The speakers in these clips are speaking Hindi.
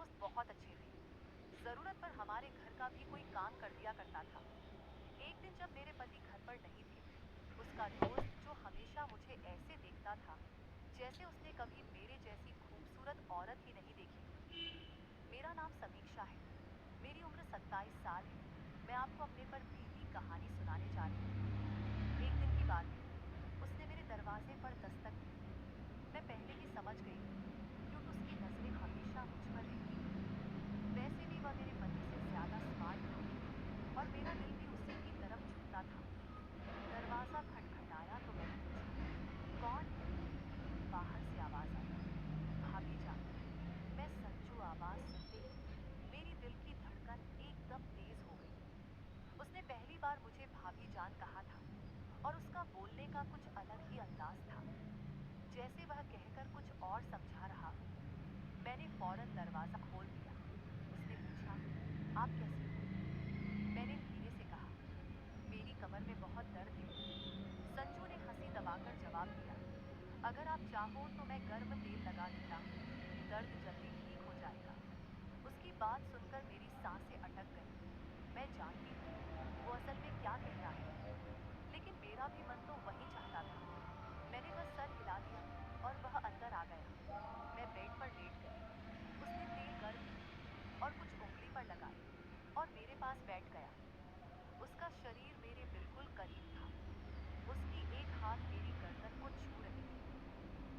दोस्त बहुत अच्छे थे। जरूरत पर हमारे घर का भी कोई काम कर दिया करता था। एक दिन जब मेरे पति घर पर नहीं थे, उसका दोस्त जो हमेशा मुझे ऐसे देखता था जैसे उसने कभी मेरे जैसी खूबसूरत औरत ही नहीं देखी थी। मेरा नाम समीक्षा है। मेरी उम्र 27 साल है। मैं आपको अपने पर बीती कहानी सुनाने जा रही हूँ। एक दिन की बात है। उसने मेरे दरवाजे पर दस्तक दी। मैं पहले ही समझ गई थी, क्योंकि उसकी नजरें हमेशा मुझ पर रहती थी। वैसे भी वह मेरे पति से ज्यादा स्मार्ट थी और मेरा दिल भी उसी की तरफ झुकता था। दरवाजा खटखटाया तो मैंने पूछा, कौन है? बाहर से आवाज आई, भाभी जान। मैं संजू आवाज सुनते ही मेरी दिल की धड़कन एकदम तेज हो गई। उसने पहली बार मुझे भाभी जान कहा था और उसका बोलने का कुछ अलग ही अंदाज था, जैसे वह कहकर कुछ और समझा रहा हो। मैंने फौरन दरवाजा खोल दिया। उसने पूछा, आप कैसी हो? मैंने धीरे से कहा, मेरी कमर में बहुत दर्द है। संजू ने हंसी दबाकर जवाब दिया, अगर आप चाहो तो मैं गर्म तेल लगा देता हूँ, दर्द जल्दी ठीक हो जाएगा। उसकी बात सुनकर मेरी सांसें अटक गईं। मैं जानती थी वो असल में क्या कह रहा है, लेकिन मेरा भी मन तो वही चाहता था। मैंने बस सर हिला दिया और वह अंदर आ गया। मैं बेड पर लेट गई। उसने तेल गर्म किया और कुछ उंगली पर लगाए और मेरे पास बैठ गया। उसका शरीर मेरे बिल्कुल करीब था। उसकी एक हाथ मेरी गर्दन को छू रही थी।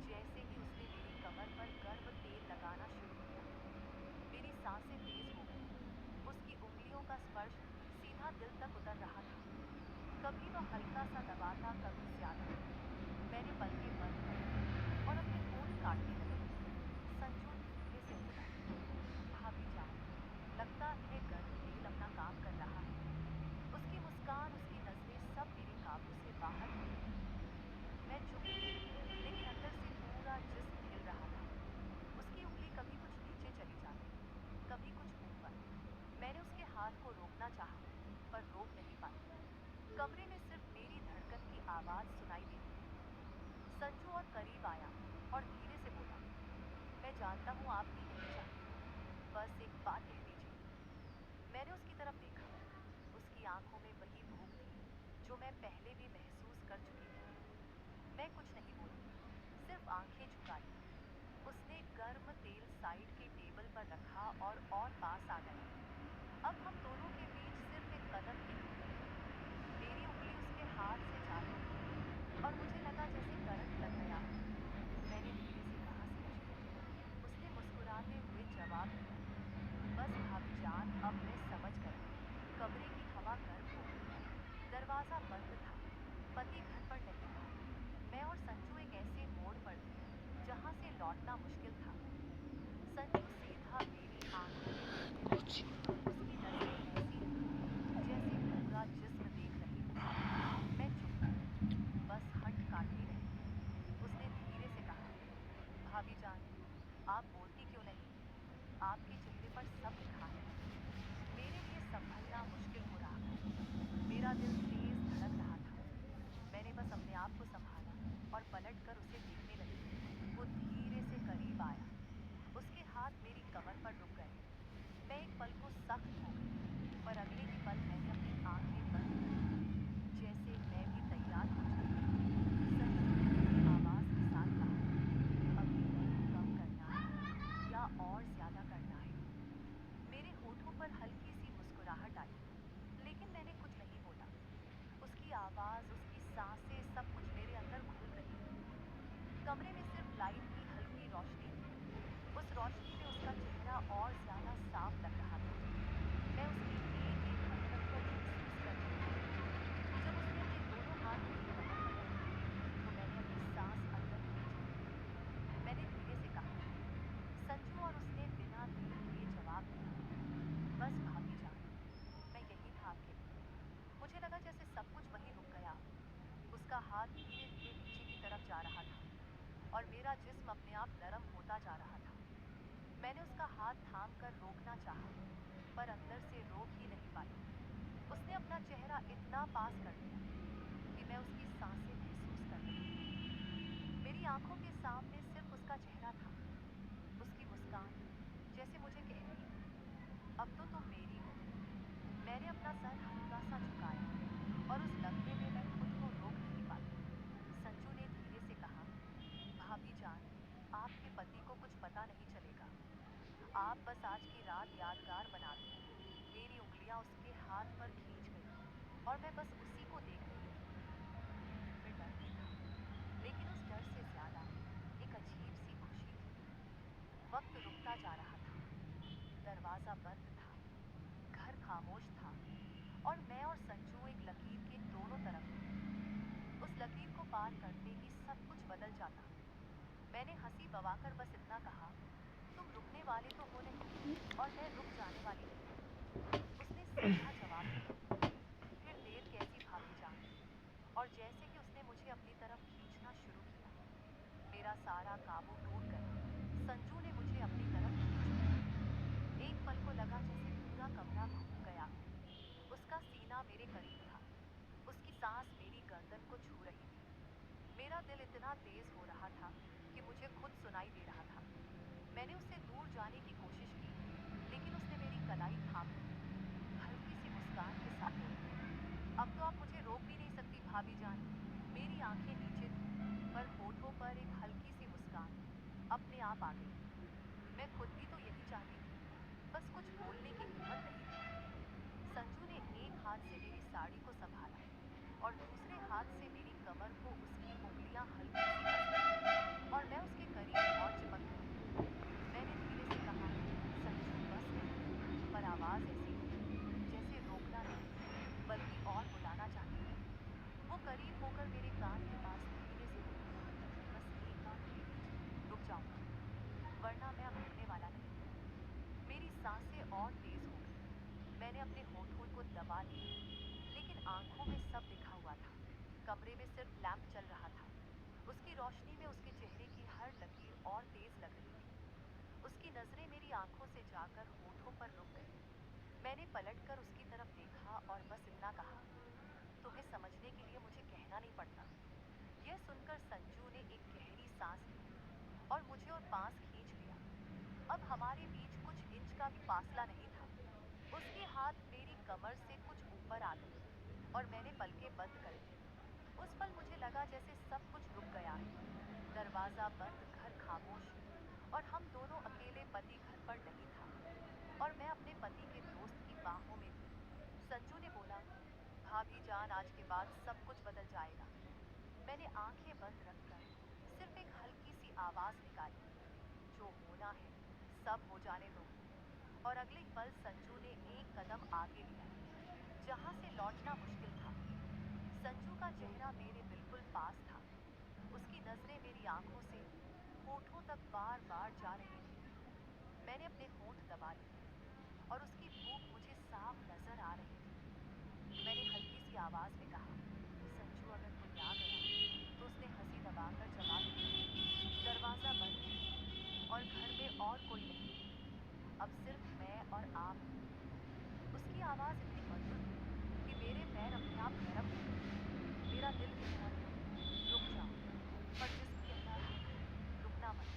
जैसे ही उसने मेरी कमर पर गर्म तेल लगाना शुरू किया, मेरी सांसें तेज हो गईं। उसकी उंगलियों का स्पर्श सीधा दिल तक उतर रहा था। कभी वह हल्का सा दबाता, कभी ज्यादा। मैंने पलकें बंद कर ली और अपने होंठ काटने लगी। संजू धीरे से बोला, भाभी जान, लगता है गर्म तेल अपना काम कर रहा है। उसकी मुस्कान, उसकी नजरें सब मेरे काबू से बाहर हो गई। मैं चुप थी, लेकिन अंदर से पूरा जिस्म हिल रहा था। उसकी उंगली कभी कुछ नीचे चली जाती, कभी कुछ ऊपर। मैंने उसके हाथ को रोकना चाहा, पर रोक नहीं पाई। कमरे में सिर्फ मेरी धड़कन की आवाज सुनाई देती थी। संजू और करीब आया और धीरे से बोला, मैं जानता हूँ आप भी यही चाहती हो, बस एक बात कह दीजिए। मैंने उसकी तरफ देखा। उसकी आंखों में वही भूख थी जो मैं पहले भी महसूस कर चुकी थी। मैं कुछ नहीं बोली, सिर्फ आंखें झुकाई। उसने गर्म तेल साइड के टेबल पर रखा और पास आ गया। अब हम दोनों के बीच सिर्फ एक कदम की दूरी थी। मेरी उंगली उसके हाथ से जाती थी और मुझे लगा जैसे करंट लग गया हो। मैंने धीरे से कहा, संजू। उसने मुस्कुराते हुए जवाब दिया, बस भाभी जान, अब मैं समझ गया। कमरे की हवा गर्म हो गई। दरवाजा बंद था। पति घर पर नहीं था। मैं और संजू एक ऐसे मोड़ पर थे जहां से लौटना मुश्किल था। संजू सीधा मेरी आंखों में देखने लगा। उसकी नजरें ऐसी थीं जैसे पूरा जिस्म देख रही हो। मैं चुप थी, बस हट काटती रही। उसने धीरे से कहा, भाभी जान, आप बोलती क्यों नहीं? आपके चेहरे पर सब लिखा है। मेरे लिए संभलना मुश्किल हो रहा था। मेरा दिल तेज धड़क रहा था। मैंने बस अपने आप को संभाला और पलटकर उसे देखने लगी। वो धीरे से करीब आया। उसके हाथ मेरी कमर पर रुक गए। मैं एक पल को सख्त हो गई, पर अगले ही पल मैंने अपनी आंखें बंद कर ली, जैसे मैं भी तैयार हो चुकी थी। संजू ने धीमी आवाज के साथ कहा, अभी दर्द कम करना है या और ज्यादा करना है? मेरे होठों पर हल्की सी मुस्कुराहट आई, लेकिन मैंने कुछ नहीं बोला। उसकी आवाज, उसकी सांसें, सब कुछ मेरे अंदर घुल रही थी। कमरे में सिर्फ लाइट की हल्की रोशनी थी। उस रोशनी में उसका चेहरा और ज्यादा साफ लग रहा था। मैं उसकी एक एक धड़कन को महसूस कर रही थी। जब उसने अपने दोनों हाथ मेरी कमर पर रखे, तो मैंने अपनी सांस अंदर खींच ली। मैंने धीरे से कहा, संजू, और उसने बिना देर किए जवाब दिया, बस भाभी जान, मैं यही था आपके लिए। मुझे लगा जैसे सब कुछ वहीं रुक गया हो। उसका हाथ धीरे धीरे नीचे की तरफ जा रहा था और मेरा जिस्म अपने आप नरम होता जा रहा था। मैंने उसका हाथ थाम कर रोकना चाहा, पर अंदर से रोक ही नहीं पाई। उसने अपना चेहरा इतना पास कर लिया कि मैं उसकी सांसें महसूस कर रही। मेरी आंखों के सामने सिर्फ उसका चेहरा था, उसकी मुस्कान, जैसे मुझे कह आप बस आज की रात यादगार बना दो। मेरी उंगलियां उसके हाथ पर खींच गई और मैं बस उसी को देख रही थी। मैं डर भी था, लेकिन उस डर से ज्यादा एक अजीब सी खुशी थी। वक्त रुकता जा रहा था, दरवाजा बंद था, घर खामोश था और मैं और संजू एक लकीर के दोनों तरफ थे। उस लकीर को पार करते ही सब कुछ बदल जाता। मैंने हंसी बवाकर बस इतना कहा, तुम रुकने वाले तो हो नहीं और मैं रुक जाने वाली नहीं। उसने सीधा जवाब दिया, फिर देर कैसी भाभी जान। और जैसे ही उसने मुझे अपनी तरफ खींचना शुरू किया, मेरा सारा काबू टूट गया। संजू ने मुझे अपनी तरफ खींच लिया। एक पल को लगा जैसे पूरा कमरा घूम गया। उसका सीना मेरे करीब था, उसकी सांस मेरी गर्दन को छू रही थी। मेरा दिल इतना तेज हो रहा था कि मुझे खुद सुनाई दे रहा था। मैंने उससे दूर जाने की कोशिश की, लेकिन उसने मेरी कलाई थाम ली। हल्की सी मुस्कान के साथ बोली, अब तो आप मुझे रोक भी नहीं सकती भाभी जान। मेरी आंखें नीचे थी, पर होठों पर एक हल्की सी मुस्कान अपने आप आ गई। मैं खुद भी तो यही चाहती थी, बस कुछ बोलने की हिम्मत नहीं थी। संजू ने एक हाथ से मेरी साड़ी को संभाला और दूसरे हाथ से मेरी कमर को उसकी उंगलियां हल्की सी कस दी और मैं उसके करीब और चिपक गई। मैंने धीरे से कहा, संजू बस नहीं, पर आवाज ऐसी थी जैसे रोकना नहीं, बल्कि और बुलाना चाहती थी। वो करीब होकर मेरे कान के पास धीरे से बोली, बस एक बार प्लीज रुक जाऊंगा, वरना मैं अब रुकने वाला नहीं। मेरी सांसें और तेज हो गई। मैंने अपने होठों को दबा लिया, लेकिन आंखों में सब लिखा हुआ था। कमरे में सिर्फ लैंप चल रहा था। उसकी रोशनी में उसके चेहरे की हर लकीर और तेज लग रही थी। उसकी नजरें मेरी आंखों से जाकर होठों पर रुक गई। मैंने पलटकर उसकी तरफ देखा और बस इतना कहा, तुम्हें समझने के लिए मुझे कहना नहीं पड़ता। यह सुनकर संजू ने एक गहरी सांस ली और मुझे और पास खींच लिया। अब हमारे बीच कुछ इंच का भी फासला नहीं था। उसके हाथ मेरी कमर से कुछ ऊपर आ गए और मैंने पलकें बंद कर ली। उस पल मुझे लगा जैसे सब कुछ रुक गया है। दरवाजा बंद, घर खामोश और हम दोनों अकेले। पति घर पर नहीं था और मैं अपने पति के दोस्त की बाहों में थी। संजू ने बोला, भाभी जान आज के बाद सब कुछ बदल जाएगा। मैंने आंखें बंद रखकर सिर्फ एक हल्की सी आवाज निकाली, जो होना है सब हो जाने दो। और अगले ही पल संजू ने एक कदम आगे लिया, जहां से लौटना मुश्किल था। संजू का चेहरा मेरे बिल्कुल पास था। उसकी नजरें मेरी आंखों से होठों तक बार बार जा रही थी। मैंने अपने होंठ दबा लिए और उसकी भूख मुझे साफ नजर आ रही थी। मैंने हल्की सी आवाज में कहा, संजू अगर कोई आ गया। तो उसने हंसी दबाकर जवाब दिया, दरवाजा बंद है और घर में और कोई नहीं, अब सिर्फ मैं और आप हैं। उसकी आवाज इतनी मधुर थी कि मेरे पैर अपने आप नरम हो गए। मेरा दिल कह रहा था, रुक जाओ, पर जिस्म कह रहा था, रुकना मत।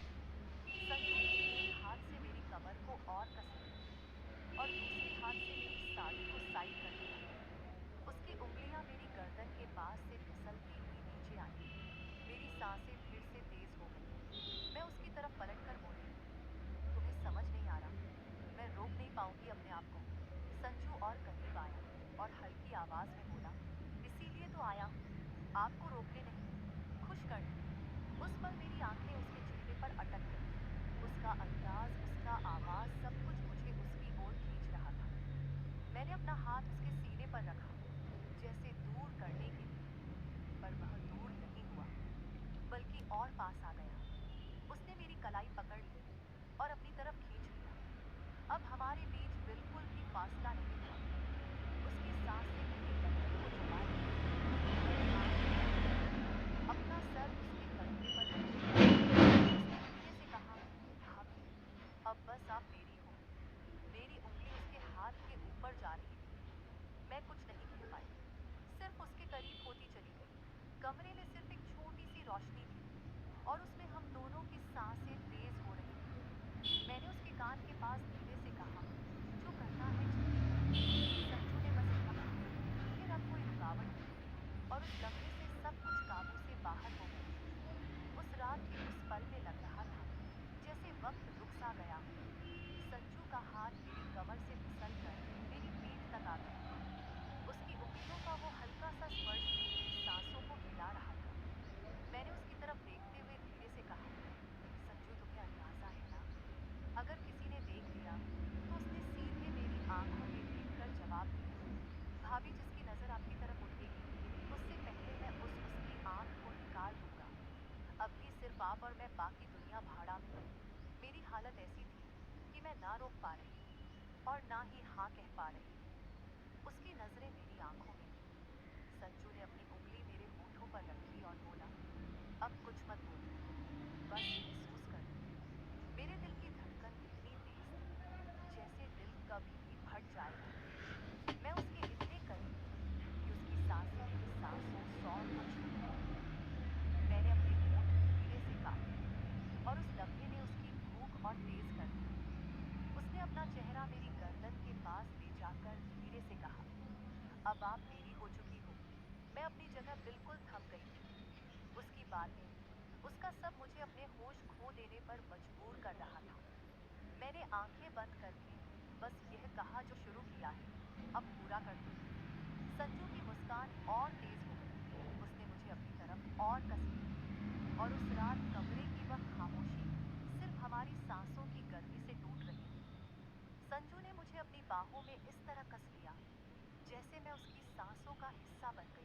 संजू ने एक हाथ से मेरी कमर को और कस लिया और दूसरे हाथ से मेरी साड़ी को साइड कर दिया। उसकी उंगलियां मेरी गर्दन के पास से फिसलती हुई नीचे आई। मेरी सांसें फिर से तेज हो गई। मैं उसकी तरफ पलटकर बोली, तुम्हें समझ नहीं आ रहा, मैं रोक नहीं पाऊंगी अपने आप को। संजू और करीब आया और हल्की आवाज में बोला, इसीलिए तो आया हूँ, आपको रोकने नहीं, खुश करने। उस पल मेरी आंखें उसके चेहरे पर अटक गईं। उसका अंदाज, उसका आवाज, सब कुछ मुझे उसकी ओर खींच रहा था। मैंने अपना हाथ उसके सीने पर रखा, जैसे दूर करने के लिए, पर वह दूर नहीं हुआ, बल्कि और पास आ गया। उसने मेरी कलाई पकड़ ली और अपनी तरफ खींच लिया। अब हमारे बीच बिल्कुल भी फासला नहीं था। उसकी सांसें मेरी गर्दन को दबा रही थीं। मैंने आंखें बंद की, अपना सर उसके कंधे पर रखा। उसने धीरे से कहा, भाभी, अब बस आप मेरी हो। मेरी उंगली उसके हाथ के ऊपर जा रही थी। मैं कुछ नहीं कह पाई, सिर्फ उसके करीब होती चली गई। कमरे में सिर्फ एक छोटी सी रोशनी थी और उसमें हम दोनों की सांसें तेज हो रही थी। मैंने उसके कान के पास धीरे से कहा, जो करना है जल्दी करो। संजू ने बस इतना कहा, फिर अब कोई रुकावट नहीं। और उस लम्हे से सब कुछ काबू से बाहर हो गया। उस रात के उस पल में लग रहा था जैसे वक्त रुक सा गया हो। संजू उसका हाथ मेरी कमर से फिसलकर मेरी पीठ तक आ गया। उसकी उंगलियों का वो हल्का सा स्पर्श भी मेरी सांसों को हिला रहा था। मैंने उसकी तरफ देखते हुए धीरे से कहा, संजू तुम्हें अंदाजा है ना? अगर किसी ने देख लिया तो उसने सीधे मेरी आंखों में देखकर जवाब दिया, भाभी जिसकी नजर आपकी तरफ उठेगी उससे पहले मैं उसकी आंख को निकाल दूंगा। अब भी सिर्फ आप और मैं बाकी दुनिया भाड़ा में। मेरी हालत ऐसी थी कि मैं ना रोक पा रही थी और ना ही हाँ कह पा रही थी। उसकी नजरें मेरी आंखों में थी। संजू ने अपनी उंगली मेरे होठों पर रखी और बोला, अब कुछ मत बोलो, बस महसूस कर लो। मेरे दिल की धड़कन इतनी तेज थी जैसे दिल कभी भी फट जाएगा। मैं उसके इतने करीब थी कि उसकी सांसें मेरी सांसों सौर को छू रही थी। मैंने अपने होंठ धीरे से काटे और उस लम्हे ने उसकी भूख और तेज कर दी। उसने अपना चेहरा मेरी गर्दन के पास ले जाकर धीरे से कहा, अब आप मेरी हो चुकी हो। मैं अपनी जगह बिल्कुल थम गई थी। उसकी बातें, उसका सब मुझे अपने होश खो देने पर मजबूर कर रहा था। मैंने आंखें बंद करके बस यह कहा, जो शुरू किया है अब पूरा कर दो। संजू की मुस्कान और तेज हो गई। उसने मुझे अपनी तरफ और कस लिया और उस रात कमरे की वह खामोशी सिर्फ हमारी सांसों की गर्मी से टूट रही थी। संजू ने मुझे अपनी बाहों में इस तरह कस लिया जैसे मैं उसकी सांसों का हिस्सा बन गई